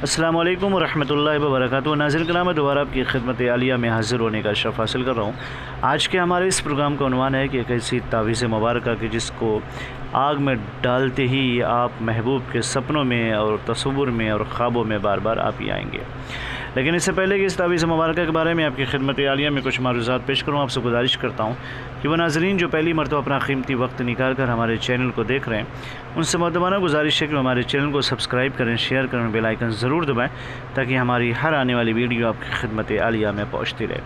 अस्सलामु अलैकुम वरहमतुल्लाहि वबरकातुहू। नाज़रीन कराम, दोबारा आपकी खिदमत आलिया में हाज़िर होने का शर्फ़ हासिल कर रहा हूँ। आज के हमारे इस प्रोग्राम का उन्वान है कि एक ऐसी तावीज़ मुबारक कि जिसको आग में डालते ही आप महबूब के सपनों में और तस्वुर में और ख्वाबों में बार बार आप ही आएंगे। लेकिन इससे पहले कि इस तावीज़ मुबारक के बारे में आपकी खिदमत आलिया में कुछ मारूज़ात पेश करूँ, आपसे गुजारिश करता हूँ कि वह नाज़रीन जो पहली मरतबा अपना कीमती वक्त निकाल कर हमारे चैनल को देख रहे हैं, उनसे मुअद्दबाना गुजारिश है कि हमारे चैनल को सब्सक्राइब करें, शेयर करें, बेल आइकन ज़रूर दबाएं ताकि हमारी हर आने वाली वीडियो आपकी खिदमत आलिया में पहुँचती रहे।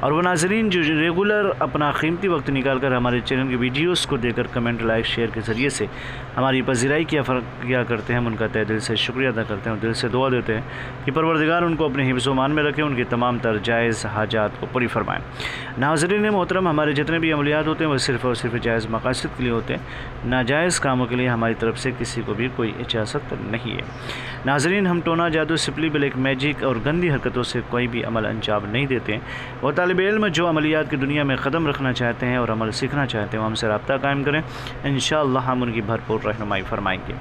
और वह नाज़रीन जो रेगुलर अपना कीमती वक्त निकाल कर हमारे चैनल के वीडियोज़ को देकर कमेंट, लाइक, शेयर के ज़रिए से हमारी पज़ीराई किया करते हैं, उनका तहे दिल से शुक्रिया अदा करते हैं और दिल से दुआ देते हैं कि परवरदिगार उनको अपने हिफ्ज़ मान में रखें, उनकी तमाम तर जायज़ हाजात को पूरी फरमाएँ। नाज़रीन मोहतरम, हमारे जितने भी अमलियात होते हैं वह सिर्फ़ और सिर्फ जायज़ मकासद के लिए होते हैं। नाजायज़ कामों के लिए हमारी तरफ से किसी को भी कोई इजाज़त नहीं है। नाज़रीन, हम टोना, जादू, सिफली, ब्लैक मैजिक और गंदी हरकतों से कोई भी अमल अंजाम नहीं देते हैं। और तालिब इल्म जो अमलियात की दुनिया में क़दम रखना चाहते हैं और अमल सीखना चाहते हैं, वो हमसे रब्ता कायम करें, इंशाअल्लाह हम उनकी भरपूर रहनुमाई फरमाएँगे।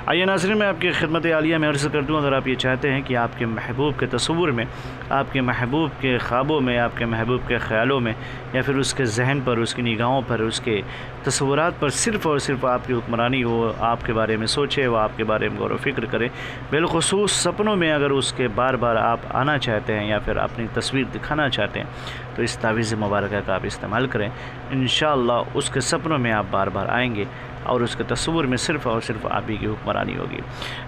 आइए नाज़रीन, मैं आपकी खिदमत आलिया में अर्ज़ कर दूँ, अगर आप ये चाहते हैं कि आपके महबूब के तस्वुर में, आपके महबूब के ख्वाबों में, आपके महबूब के ख़यालों में या फिर उसके जहन पर, उसकी निगाहों पर, उसके तस्वुरात पर सिर्फ़ और सिर्फ आपकी हुक्मरानी हो, आपके बारे में सोचे, वो आपके बारे में गौर व फ़िक्र करे, बिलख़ुसूस सपनों में अगर उसके बार बार आप आना चाहते हैं या फिर अपनी तस्वीर दिखाना चाहते हैं, तो इस तावीज़ मुबारक का आप इस्तेमाल करें। इंशाअल्लाह उसके सपनों में आप बार बार आएंगे और उसके तस्वुर में सिर्फ़ और सिर्फ आप ही की हुक्मरानी होगी।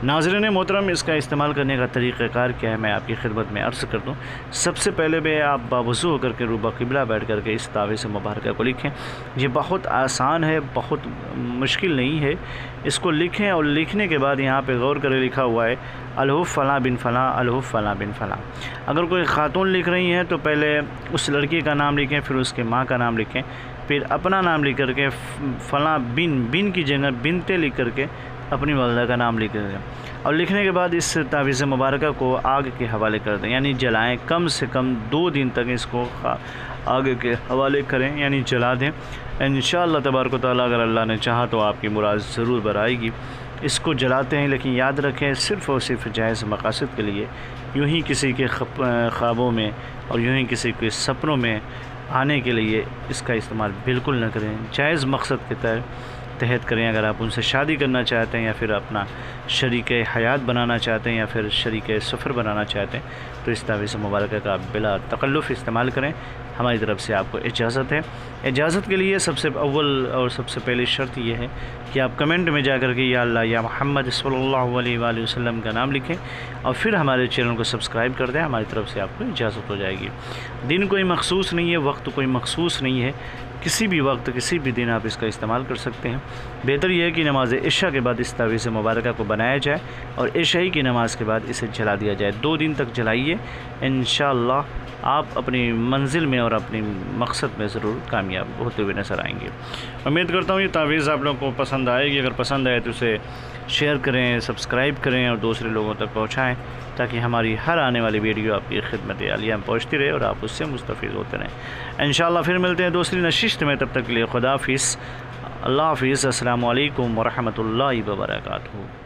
नाज़रीन मोहतरम, इसका इस्तेमाल करने का तरीक़ाकार क्या है, मैं आपकी खिदमत में अर्ज़ कर दूँ। सबसे पहले भी आप बावज़ू होकर के रूबा क़िबला बैठ कर के इस तावीज़ मुबारक को लिखें। ये बहुत आसान है, बहुत मुश्किल नहीं है। इसको लिखें और लिखने के बाद यहाँ पे गौर करें, लिखा हुआ है अलहुफ़ फ़लाँ बिन फ़लाँ, अलहुफ़ फ़लाँ बिन फ़लाँ। अगर कोई ख़ातून लिख रही हैं तो पहले उस लड़की का नाम लिखें, फिर उसके माँ का नाम लिखें, फिर अपना नाम लिख करके फ़लाँ बिन की जगह बिनते लिख करके अपनी वालदा का नाम लिख दें। और लिखने के बाद इस तावीज़ मुबारक को आग के हवाले कर दें, यानी जलाएं। कम से कम 2 दिन तक इसको आग के हवाले करें, यानी जला दें। इंशाअल्लाह तबारक व तआला अगर अल्लाह ने चाहा तो आपकी मुराद ज़रूर बराएगी। इसको जलाते हैं, लेकिन याद रखें सिर्फ़ और सिर्फ जायज़ मकासद के लिए। यूँ ही किसी के ख्वाबों में और यूँ ही किसी के सपनों में आने के लिए इसका इस्तेमाल बिल्कुल न करें। जायज़ मकसद के तहत करें। अगर आप उनसे शादी करना चाहते हैं या फिर अपना शरीक हयात बनाना चाहते हैं या फिर शरीक सफ़र बनाना चाहते हैं, तो इस तावीज़ मुबारक का आप बिला तकल्लुफ़ इस्तेमाल करें। हमारी तरफ से आपको इजाज़त है। इजाज़त के लिए सबसे अव्वल और सबसे पहली शर्त यह है कि आप कमेंट में जाकर के या अल्लाह या मोहम्मद सल्लल्लाहु अलैहि वसल्लम का नाम लिखें और फिर हमारे चैनल को सब्सक्राइब कर दें। हमारी तरफ से आपको इजाज़त हो जाएगी। दिन कोई मखसूस नहीं है, वक्त कोई मखसूस नहीं है, किसी भी वक्त किसी भी दिन आप इसका इस्तेमाल कर सकते हैं। बेहतर यह है कि नमाज इशा के बाद इस तावीज़ मुबारक को बनाया जाए और इशाई की नमाज के बाद इसे जला दिया जाए। 2 दिन तक जलाइए, इंशाअल्लाह आप अपनी मंजिल में और अपनी मकसद में ज़रूर कामयाब होते हुए नज़र आएंगे। उम्मीद करता हूँ ये तावीज़ आप लोगों को पसंद आएगी। अगर पसंद आए तो उसे शेयर करें, सब्सक्राइब करें और दूसरे लोगों तक पहुँचाएँ ताकि हमारी हर आने वाली वीडियो आपकी खिदमत आलिया में पहुँचती रहे और आप उससे मुस्तफ़ीज़ होते रहें। इंशाअल्लाह फिर मिलते हैं दूसरी नशिस्त में, तब तक के लिए खुदा हाफ़िज़, अल्लाह हाफ़िज़, अस्सलामु अलैकुम वरहमतुल्लाहि वबरकातुहू।